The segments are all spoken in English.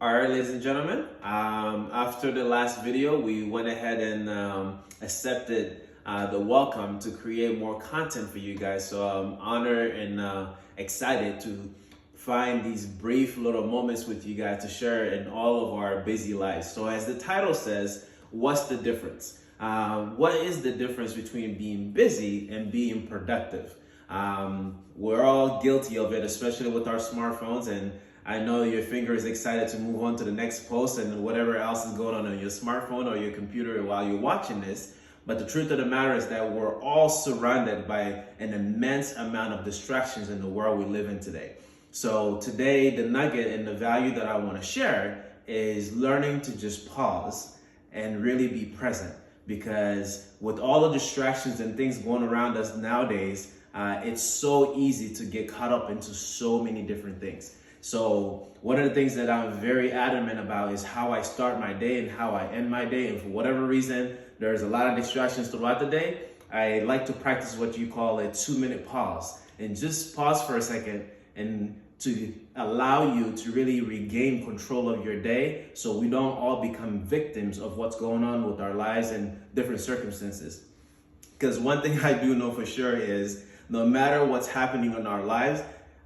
All right, ladies and gentlemen, after the last video, we went ahead and accepted the welcome to create more content for you guys. So I'm honored and excited to find these brief little moments with you guys to share in all of our busy lives. So as the title says, what's the difference? What is the difference between being busy and being productive? We're all guilty of it, especially with our smartphones, and I know your finger is excited to move on to the next post and whatever else is going on your smartphone or your computer while you're watching this. But the truth of the matter is that we're all surrounded by an immense amount of distractions in the world we live in today. So today, the nugget and the value that I want to share is learning to just pause and really be present. Because with all the distractions and things going around us nowadays, it's so easy to get caught up into so many different things. So one of the things that I'm very adamant about is how I start my day and how I end my day. And for whatever reason, there's a lot of distractions throughout the day. I like to practice what you call a 2-minute pause, and just pause for a second and to allow you to really regain control of your day so we don't all become victims of what's going on with our lives and different circumstances. Because one thing I do know for sure is no matter what's happening in our lives,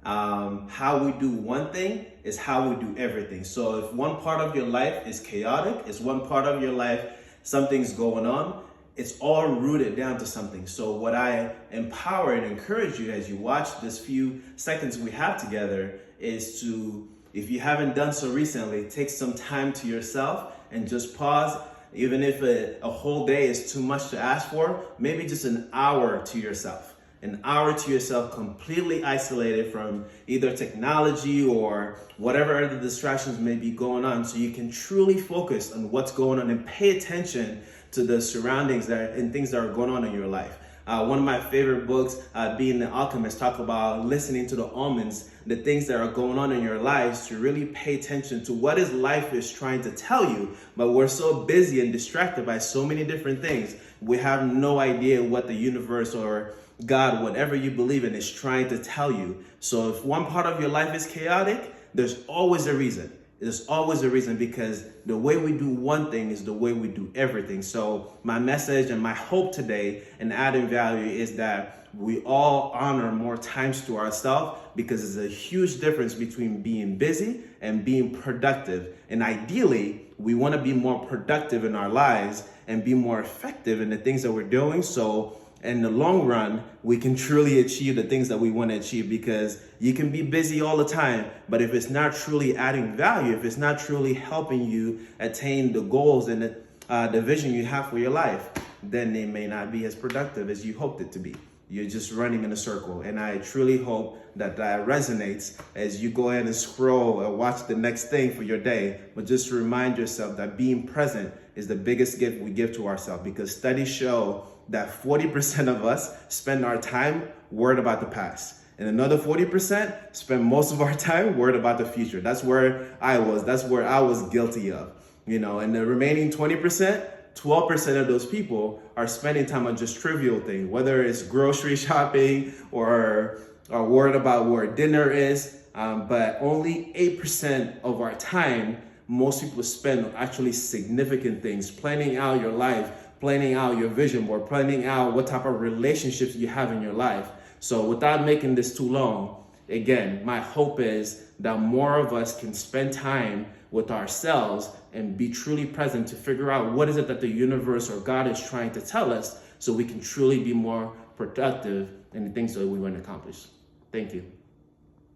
how we do one thing is how we do everything. So if one part of your life is chaotic, it's one part of your life, something's going on, it's all rooted down to something. So what I empower and encourage you as you watch this few seconds we have together is to, if you haven't done so recently, take some time to yourself and just pause. Even if a whole day is too much to ask for, maybe just an hour to yourself. An hour to yourself, completely isolated from either technology or whatever other distractions may be going on, so you can truly focus on what's going on and pay attention to the surroundings and things that are going on in your life. One of my favorite books, Being the Alchemist, talk about listening to the omens, the things that are going on in your lives, to really pay attention to what is life is trying to tell you. But we're so busy and distracted by so many different things. We have no idea what the universe or God, whatever you believe in, is trying to tell you. So if one part of your life is chaotic, there's always a reason. There's always a reason, because the way we do one thing is the way we do everything. So my message and my hope today and adding value is that we all honor more times to ourselves, because there's a huge difference between being busy and being productive. And ideally, we want to be more productive in our lives and be more effective in the things that we're doing. So in the long run, we can truly achieve the things that we want to achieve, because you can be busy all the time, but if it's not truly adding value, if it's not truly helping you attain the goals and the vision you have for your life, then it may not be as productive as you hoped it to be. You're just running in a circle. And I truly hope that that resonates as you go ahead and scroll or watch the next thing for your day. But just remind yourself that being present is the biggest gift we give to ourselves, because studies show that 40% of us spend our time worried about the past. And another 40% spend most of our time worried about the future. That's where I was. That's where I was guilty of. And the remaining 20%, 12% of those people are spending time on just trivial things, whether it's grocery shopping or worried about where dinner is. But only 8% of our time, most people spend on actually significant things, planning out your life, planning out your vision board, planning out what type of relationships you have in your life. So without making this too long, again, my hope is that more of us can spend time with ourselves and be truly present to figure out what is it that the universe or God is trying to tell us, so we can truly be more productive in the things that we want to accomplish. Thank you.